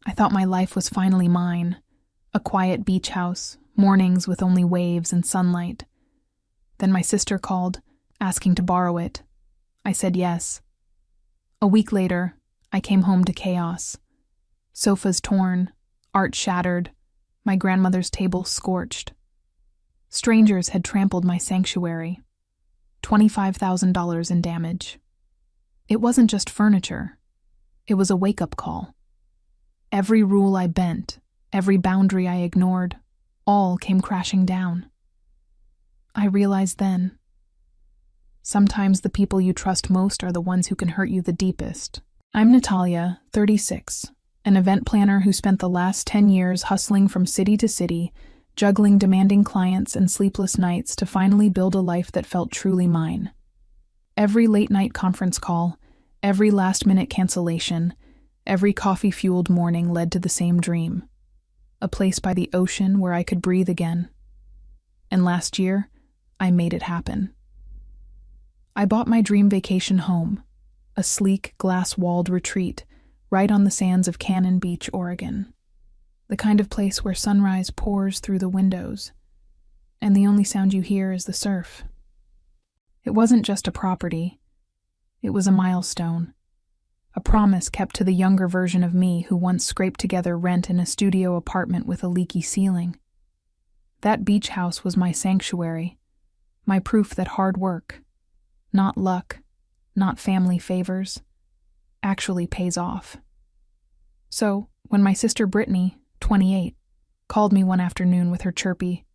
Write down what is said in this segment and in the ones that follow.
I thought my life was finally mine. A quiet beach house, mornings with only waves and sunlight. Then my sister called, asking to borrow it. I said yes. A week later, I came home to chaos. Sofas torn, art shattered, my grandmother's table scorched. Strangers had trampled my sanctuary. $25,000 in damage. It wasn't just furniture. It was a wake-up call. Every rule I bent, every boundary I ignored, all came crashing down. I realized then, sometimes the people you trust most are the ones who can hurt you the deepest. I'm Natalia, 36, an event planner who spent the last 10 years hustling from city to city, juggling demanding clients and sleepless nights to finally build a life that felt truly mine. Every late-night conference call, every last-minute cancellation, every coffee-fueled morning led to the same dream. A place by the ocean where I could breathe again. And last year, I made it happen. I bought my dream vacation home, a sleek, glass-walled retreat right on the sands of Cannon Beach, Oregon. The kind of place where sunrise pours through the windows, and the only sound you hear is the surf. It wasn't just a property. It was a milestone. A promise kept to the younger version of me who once scraped together rent in a studio apartment with a leaky ceiling. That beach house was my sanctuary, my proof that hard work, not luck, not family favors, actually pays off. So, when my sister Brittany, 28, called me one afternoon with her chirpy,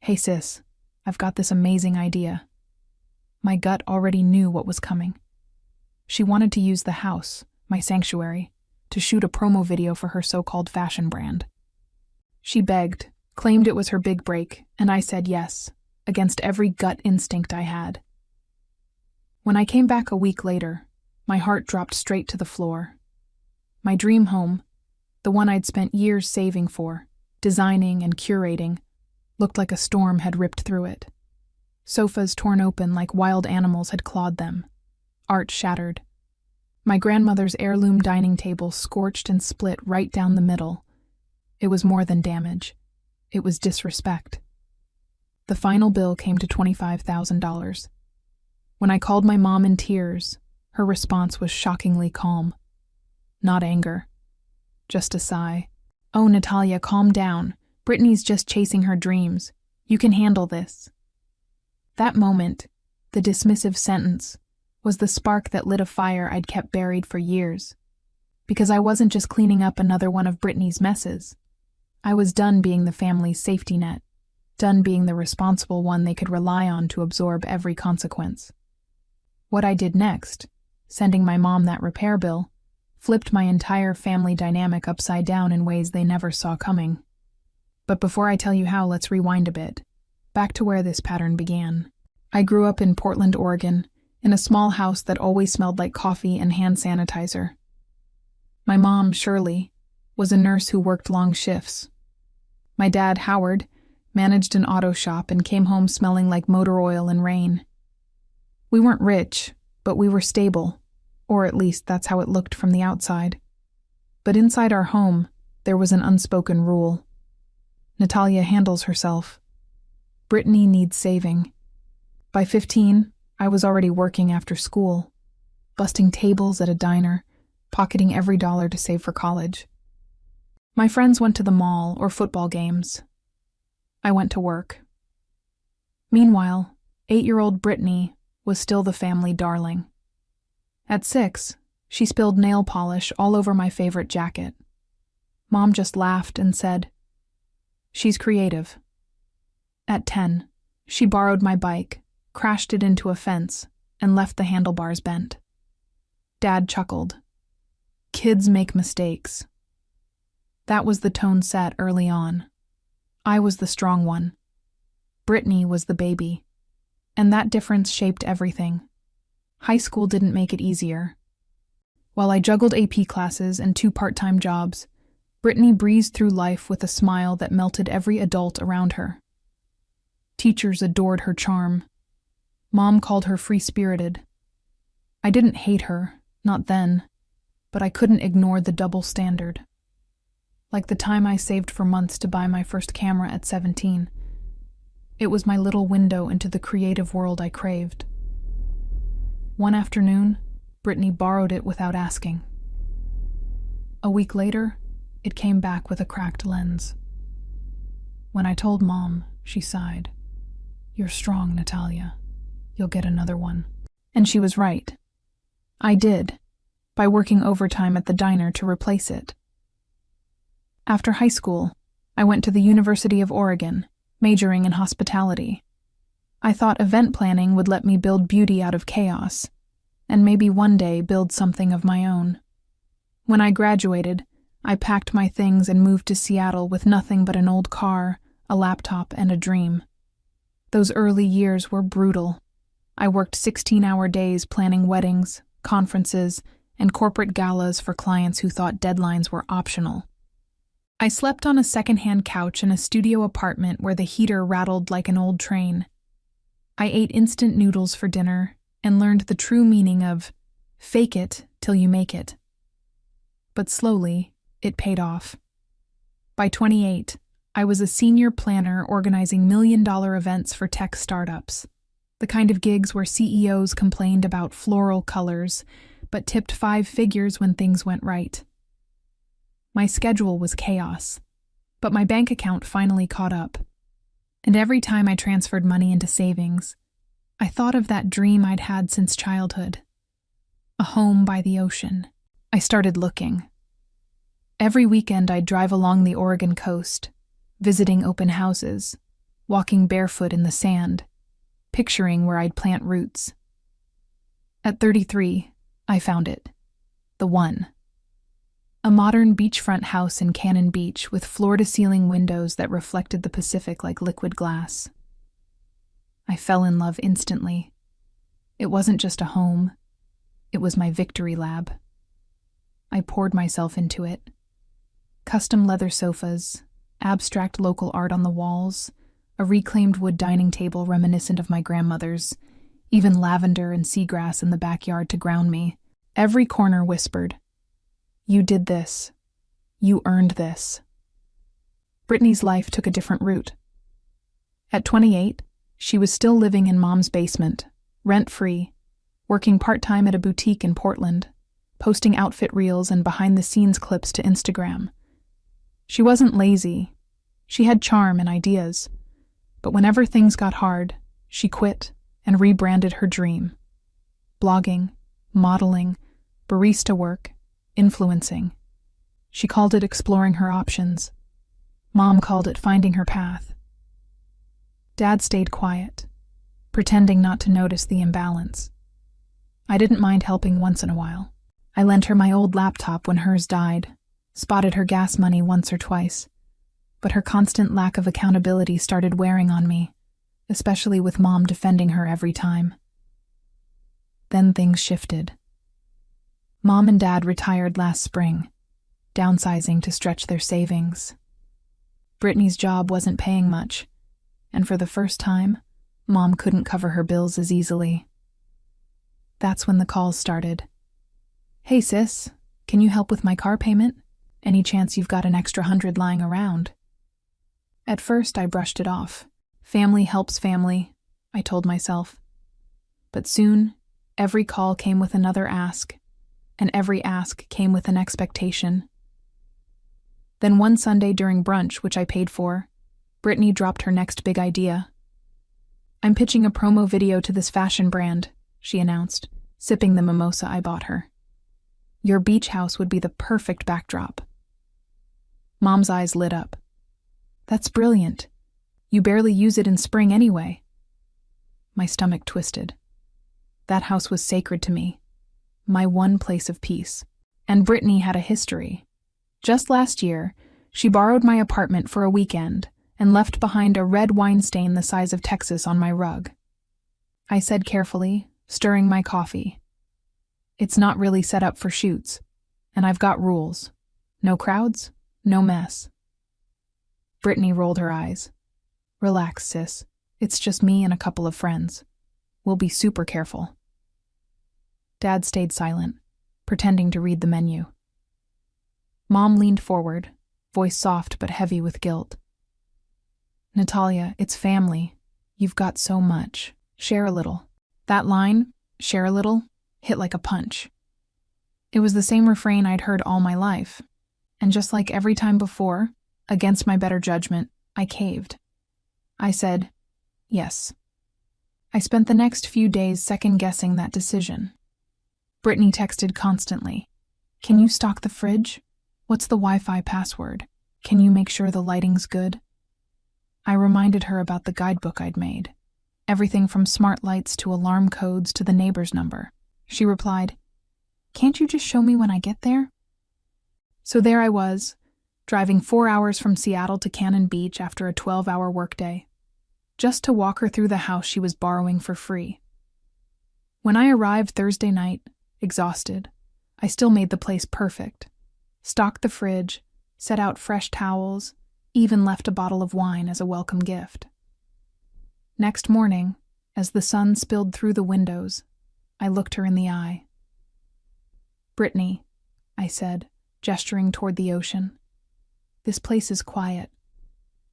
"Hey sis, I've got this amazing idea," my gut already knew what was coming. She wanted to use the house, my sanctuary, to shoot a promo video for her so-called fashion brand. She begged, claimed it was her big break, and I said yes, against every gut instinct I had. When I came back a week later, my heart dropped straight to the floor. My dream home, the one I'd spent years saving for, designing and curating, looked like a storm had ripped through it. Sofas torn open like wild animals had clawed them. Art shattered. My grandmother's heirloom dining table scorched and split right down the middle. It was more than damage. It was disrespect. The final bill came to $25,000. When I called my mom in tears, her response was shockingly calm. Not anger. Just a sigh. "Oh, Natalia, calm down. Brittany's just chasing her dreams. You can handle this." That moment, the dismissive sentence, was the spark that lit a fire I'd kept buried for years. Because I wasn't just cleaning up another one of Brittany's messes. I was done being the family's safety net, done being the responsible one they could rely on to absorb every consequence. What I did next, sending my mom that repair bill, flipped my entire family dynamic upside down in ways they never saw coming. But before I tell you how, let's rewind a bit, back to where this pattern began. I grew up in Portland, Oregon, in a small house that always smelled like coffee and hand sanitizer. My mom, Shirley, was a nurse who worked long shifts. My dad, Howard, managed an auto shop and came home smelling like motor oil and rain. We weren't rich, but we were stable, or at least that's how it looked from the outside. But inside our home, there was an unspoken rule. Natalia handles herself. Brittany needs saving. By 15, I was already working after school, busting tables at a diner, pocketing every dollar to save for college. My friends went to the mall or football games. I went to work. Meanwhile, 8-year-old Brittany was still the family darling. At 6, she spilled nail polish all over my favorite jacket. Mom just laughed and said, "She's creative." At 10, she borrowed my bike, crashed it into a fence, and left the handlebars bent. Dad chuckled. Kids make mistakes. That was the tone set early on. I was the strong one. Brittany was the baby. And that difference shaped everything. High school didn't make it easier. While I juggled AP classes and 2 part-time jobs, Brittany breezed through life with a smile that melted every adult around her. Teachers adored her charm. Mom called her free-spirited. I didn't hate her, not then, but I couldn't ignore the double standard. like the time I saved for months to buy my first camera at 17. It was my little window into the creative world I craved. One afternoon, Brittany borrowed it without asking. A week later, it came back with a cracked lens. When I told Mom, she sighed. "You're strong, Natalia. You'll get another one." And she was right. I did, by working overtime at the diner to replace it. After high school, I went to the University of Oregon, majoring in hospitality. I thought event planning would let me build beauty out of chaos, and maybe one day build something of my own. When I graduated, I packed my things and moved to Seattle with nothing but an old car, a laptop, and a dream. Those early years were brutal. I worked 16-hour days planning weddings, conferences, and corporate galas for clients who thought deadlines were optional. I slept on a secondhand couch in a studio apartment where the heater rattled like an old train. I ate instant noodles for dinner and learned the true meaning of fake it till you make it. But slowly, it paid off. By 28, I was a senior planner organizing million-dollar events for tech startups, the kind of gigs where CEOs complained about floral colors, but tipped 5 figures when things went right. My schedule was chaos, but my bank account finally caught up. And every time I transferred money into savings, I thought of that dream I'd had since childhood. A home by the ocean. I started looking. Every weekend I'd drive along the Oregon coast, visiting open houses, walking barefoot in the sand, picturing where I'd plant roots. At 33, I found it. The one. A modern beachfront house in Cannon Beach with floor-to-ceiling windows that reflected the Pacific like liquid glass. I fell in love instantly. It wasn't just a home. It was my victory lab. I poured myself into it. Custom leather sofas, abstract local art on the walls, a reclaimed wood dining table reminiscent of my grandmother's, even lavender and seagrass in the backyard to ground me. Every corner whispered, "You did this. You earned this." Brittany's life took a different route. At 28, she was still living in Mom's basement, rent-free, working part-time at a boutique in Portland, posting outfit reels and behind-the-scenes clips to Instagram. She wasn't lazy. She had charm and ideas. But whenever things got hard, she quit and rebranded her dream. Blogging, modeling, barista work, influencing. She called it exploring her options. Mom called it finding her path. Dad stayed quiet, pretending not to notice the imbalance. I didn't mind helping once in a while. I lent her my old laptop when hers died, spotted her gas money once or twice, but her constant lack of accountability started wearing on me, especially with Mom defending her every time. Then things shifted. Mom and Dad retired last spring, downsizing to stretch their savings. Brittany's job wasn't paying much, and for the first time, Mom couldn't cover her bills as easily. That's when the calls started. "Hey sis, can you help with my car payment? Any chance you've got an extra 100 lying around?" At first I brushed it off. Family helps family, I told myself. But soon, every call came with another ask, and every ask came with an expectation. Then one Sunday during brunch, which I paid for, Brittany dropped her next big idea. "I'm pitching a promo video to this fashion brand," she announced, sipping the mimosa I bought her. "Your beach house would be the perfect backdrop." Mom's eyes lit up. "That's brilliant. You barely use it in spring anyway." My stomach twisted. That house was sacred to me. My one place of peace. And Brittany had a history. Just last year, she borrowed my apartment for a weekend and left behind a red wine stain the size of Texas on my rug. I said carefully, stirring my coffee, "It's not really set up for shoots, and I've got rules. No crowds, no mess." Brittany rolled her eyes. "Relax, sis. It's just me and a couple of friends. We'll be super careful." Dad stayed silent, pretending to read the menu. Mom leaned forward, voice soft but heavy with guilt. "Natalia, it's family. You've got so much. Share a little." That line, "share a little," hit like a punch. It was the same refrain I'd heard all my life, and just like every time before, against my better judgment, I caved. I said, yes. I spent the next few days second-guessing that decision. Brittany texted constantly. "Can you stock the fridge? What's the Wi-Fi password? Can you make sure the lighting's good?" I reminded her about the guidebook I'd made. Everything from smart lights to alarm codes to the neighbor's number. She replied, "Can't you just show me when I get there?" So there I was, driving 4 hours from Seattle to Cannon Beach after a 12-hour workday, just to walk her through the house she was borrowing for free. When I arrived Thursday night, exhausted, I still made the place perfect. Stocked the fridge, set out fresh towels, even left a bottle of wine as a welcome gift. Next morning, as the sun spilled through the windows, I looked her in the eye. "Brittany," I said, gesturing toward the ocean, "this place is quiet.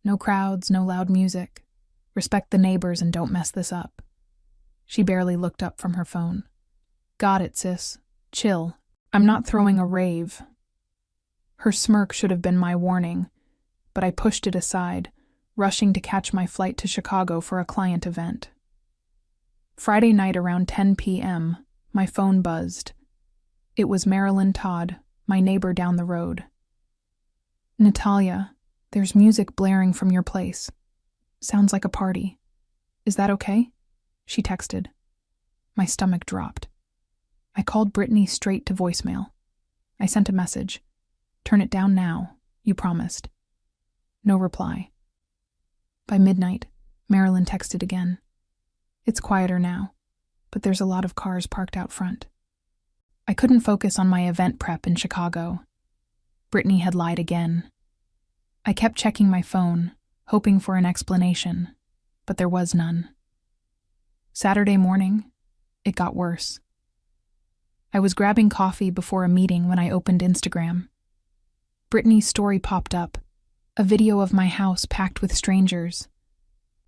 No crowds, no loud music. Respect the neighbors and don't mess this up." She barely looked up from her phone. "Got it, sis. Chill. I'm not throwing a rave." Her smirk should have been my warning, but I pushed it aside, rushing to catch my flight to Chicago for a client event. Friday night around 10 p.m., my phone buzzed. It was Marilyn Todd, my neighbor down the road. "Natalia, there's music blaring from your place. Sounds like a party. Is that okay?" she texted. My stomach dropped. I called Brittany straight to voicemail. I sent a message. "Turn it down now, you promised." No reply. By midnight, Marilyn texted again. "It's quieter now, but there's a lot of cars parked out front." I couldn't focus on my event prep in Chicago. Brittany had lied again. I kept checking my phone, hoping for an explanation, but there was none. Saturday morning, it got worse. I was grabbing coffee before a meeting when I opened Instagram. Brittany's story popped up, a video of my house packed with strangers.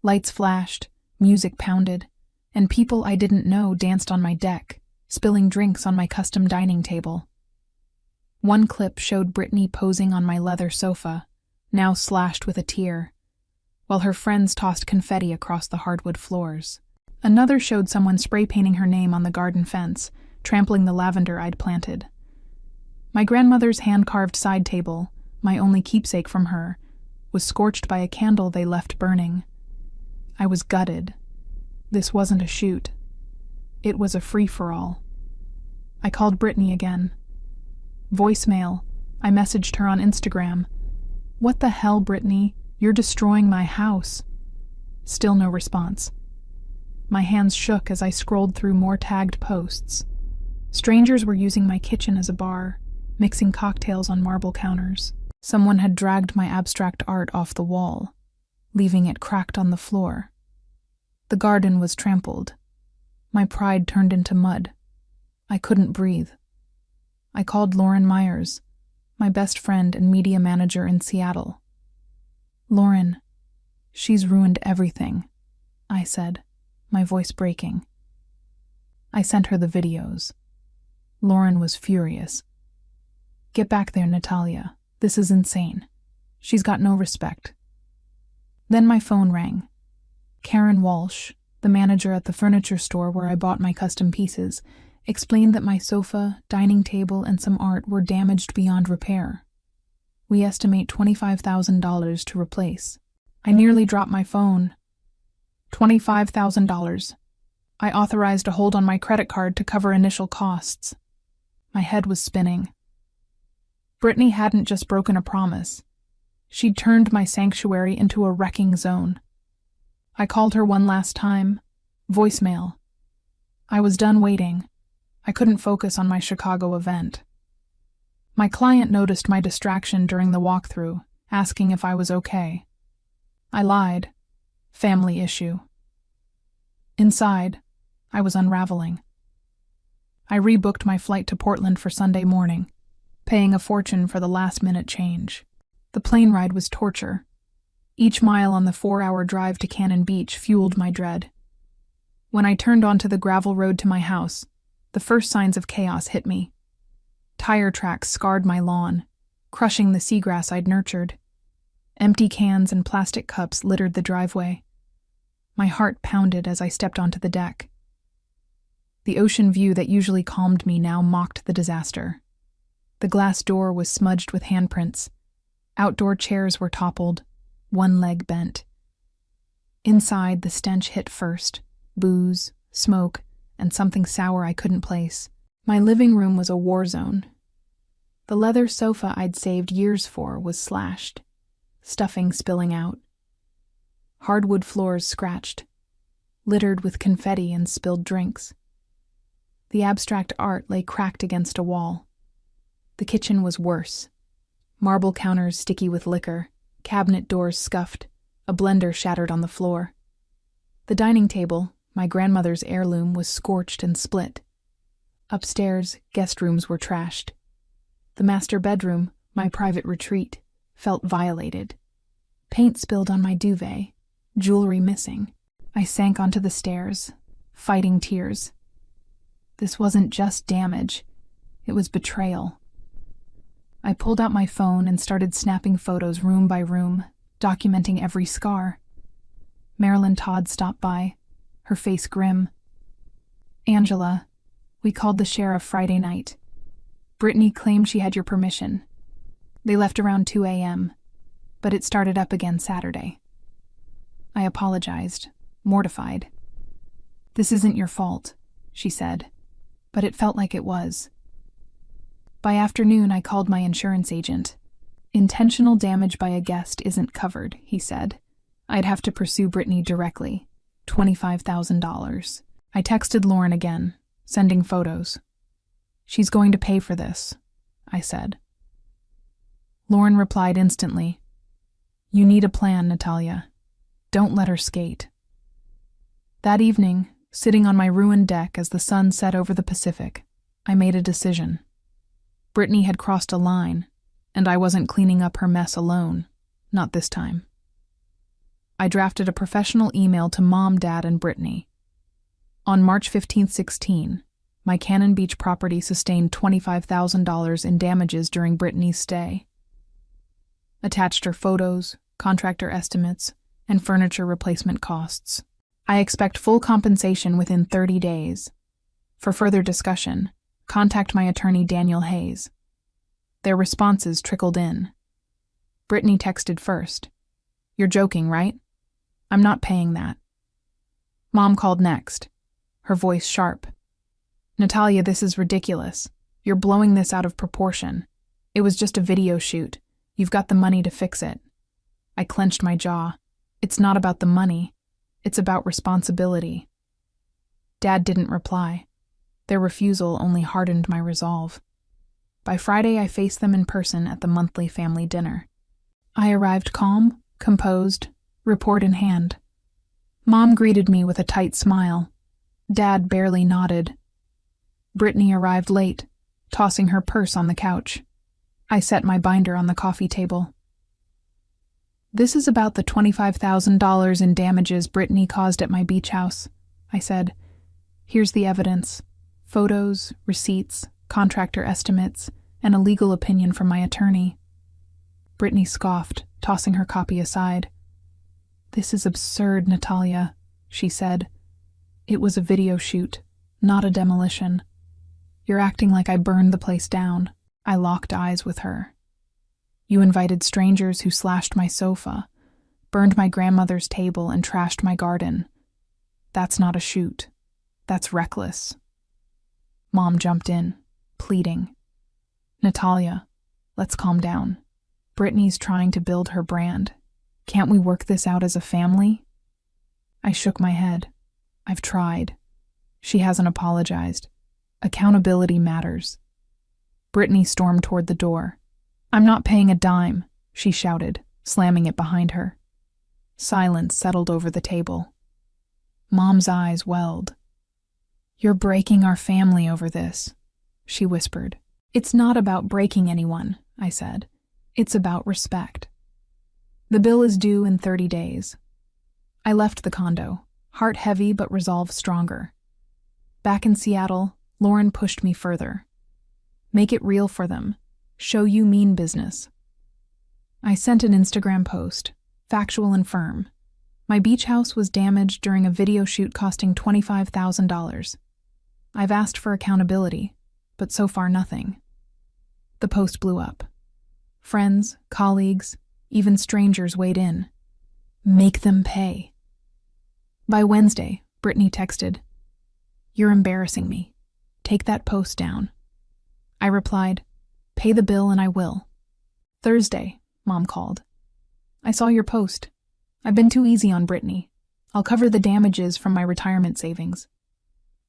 Lights flashed, music pounded, and people I didn't know danced on my deck, spilling drinks on my custom dining table. One clip showed Brittany posing on my leather sofa, now slashed with a tear, while her friends tossed confetti across the hardwood floors. Another showed someone spray painting her name on the garden fence, trampling the lavender I'd planted. My grandmother's hand-carved side table, my only keepsake from her, was scorched by a candle they left burning. I was gutted. This wasn't a shoot. It was a free-for-all. I called Brittany again. Voicemail. I messaged her on Instagram. "What the hell, Brittany? You're destroying my house." Still no response. My hands shook as I scrolled through more tagged posts. Strangers were using my kitchen as a bar, mixing cocktails on marble counters. Someone had dragged my abstract art off the wall, leaving it cracked on the floor. The garden was trampled. My pride turned into mud. I couldn't breathe. I called Lauren Myers, my best friend and media manager in Seattle. "Lauren, she's ruined everything," I said, my voice breaking. I sent her the videos. Lauren was furious. "Get back there, Natalia. This is insane. She's got no respect." Then my phone rang. Karen Walsh, the manager at the furniture store where I bought my custom pieces, explained that my sofa, dining table, and some art were damaged beyond repair. "We estimate $25,000 to replace." I nearly dropped my phone. $25,000. I authorized a hold on my credit card to cover initial costs. My head was spinning. Brittany hadn't just broken a promise. She'd turned my sanctuary into a wrecking zone. I called her one last time. Voicemail. I was done waiting. I couldn't focus on my Chicago event. My client noticed my distraction during the walkthrough, asking if I was okay. I lied. Family issue. Inside, I was unraveling. I rebooked my flight to Portland for Sunday morning, paying a fortune for the last-minute change. The plane ride was torture. Each mile on the 4-hour drive to Cannon Beach fueled my dread. When I turned onto the gravel road to my house, the first signs of chaos hit me. Tire tracks scarred my lawn, crushing the seagrass I'd nurtured. Empty cans and plastic cups littered the driveway. My heart pounded as I stepped onto the deck. The ocean view that usually calmed me now mocked the disaster. The glass door was smudged with handprints. Outdoor chairs were toppled, one leg bent. Inside, the stench hit first: booze, smoke, and something sour I couldn't place. My living room was a war zone. The leather sofa I'd saved years for was slashed, stuffing spilling out. Hardwood floors scratched, littered with confetti and spilled drinks. The abstract art lay cracked against a wall. The kitchen was worse. Marble counters sticky with liquor, cabinet doors scuffed, a blender shattered on the floor. The dining table, my grandmother's heirloom, was scorched and split. Upstairs, guest rooms were trashed. The master bedroom, my private retreat, felt violated. Paint spilled on my duvet, jewelry missing. I sank onto the stairs, fighting tears. This wasn't just damage, it was betrayal. I pulled out my phone and started snapping photos room by room, documenting every scar. Marilyn Todd stopped by, her face grim. "Angela, we called the sheriff Friday night. Brittany claimed she had your permission. They left around 2 a.m., but it started up again Saturday." I apologized, mortified. "This isn't your fault," she said, but it felt like it was. By afternoon, I called my insurance agent. "Intentional damage by a guest isn't covered," he said. "I'd have to pursue Brittany directly. $25,000. I texted Lauren again, sending photos. "She's going to pay for this," I said. Lauren replied instantly, "You need a plan, Natalia. Don't let her skate." That evening, sitting on my ruined deck as the sun set over the Pacific, I made a decision. Brittany had crossed a line, and I wasn't cleaning up her mess alone, not this time. I drafted a professional email to Mom, Dad, and Brittany. On March 15, 16, my Cannon Beach property sustained $25,000 in damages during Brittany's stay. Attached are photos, contractor estimates, and furniture replacement costs. I expect full compensation within 30 days. For further discussion, contact my attorney Daniel Hayes. Their responses trickled in. Brittany texted first. "You're joking, right? I'm not paying that." Mom called next, her voice sharp. "Natalia, this is ridiculous. You're blowing this out of proportion. It was just a video shoot. You've got the money to fix it." I clenched my jaw. It's not about the money. It's about responsibility. Dad didn't reply. Their refusal only hardened my resolve. By Friday, I faced them in person at the monthly family dinner. I arrived calm, composed, report in hand. Mom greeted me with a tight smile. Dad barely nodded. Brittany arrived late, tossing her purse on the couch. I set my binder on the coffee table. "This is about the $25,000 in damages Brittany caused at my beach house," I said. "Here's the evidence. Photos, receipts, contractor estimates, and a legal opinion from my attorney." Brittany scoffed, tossing her copy aside. "This is absurd, Natalia," she said. "It was a video shoot, not a demolition. You're acting like I burned the place down." I locked eyes with her. "You invited strangers who slashed my sofa, burned my grandmother's table, and trashed my garden. That's not a shoot. That's reckless." Mom jumped in, pleading. "Natalia, let's calm down. Brittany's trying to build her brand. Can't we work this out as a family?" I shook my head. "I've tried. She hasn't apologized. Accountability matters." Brittany stormed toward the door. "I'm not paying a dime," she shouted, slamming it behind her. Silence settled over the table. Mom's eyes welled. "You're breaking our family over this," she whispered. "It's not about breaking anyone," I said. It's about respect. The bill is due in 30 days. I left the condo, heart heavy but resolve stronger. Back in Seattle, Lauren pushed me further. Make it real for them. Show you mean business. I sent an Instagram post, factual and firm. My beach house was damaged during a video shoot costing $25,000. I've asked for accountability, but so far nothing. The post blew up. Friends, colleagues, even strangers weighed in. Make them pay. By Wednesday, Brittany texted, "You're embarrassing me. Take that post down." I replied, "Pay the bill and I will." Thursday, Mom called. "I saw your post. I've been too easy on Brittany. I'll cover the damages from my retirement savings."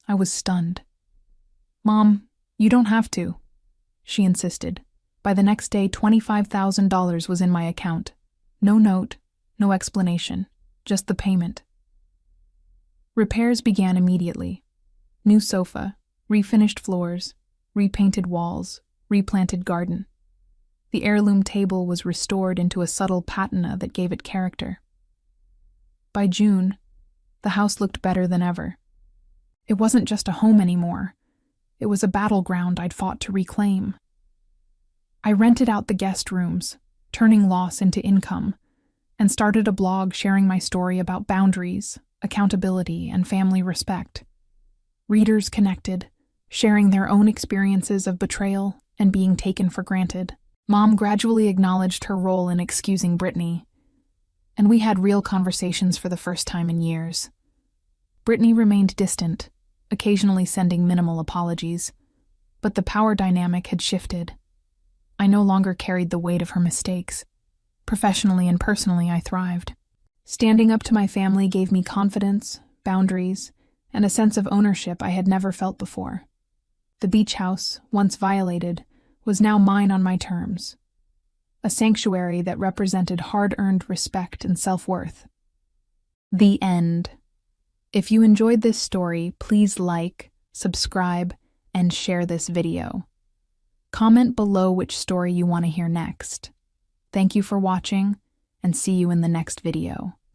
I was stunned. "Mom, you don't have to," she insisted. By the next day, $25,000 was in my account. No note, no explanation, just the payment. Repairs began immediately. New sofa, refinished floors, repainted walls, replanted garden. The heirloom table was restored into a subtle patina that gave it character. By June, the house looked better than ever. It wasn't just a home anymore. It was a battleground I'd fought to reclaim. I rented out the guest rooms, turning loss into income, and started a blog sharing my story about boundaries, accountability, and family respect. Readers connected, sharing their own experiences of betrayal and being taken for granted. Mom gradually acknowledged her role in excusing Brittany, and we had real conversations for the first time in years. Brittany remained distant, occasionally sending minimal apologies, but the power dynamic had shifted. I no longer carried the weight of her mistakes. Professionally and personally, I thrived. Standing up to my family gave me confidence, boundaries, and a sense of ownership I had never felt before. The beach house, once violated, was now mine on my terms. A sanctuary that represented hard-earned respect and self-worth. The end. If you enjoyed this story, please like, subscribe, and share this video. Comment below which story you want to hear next. Thank you for watching, and see you in the next video.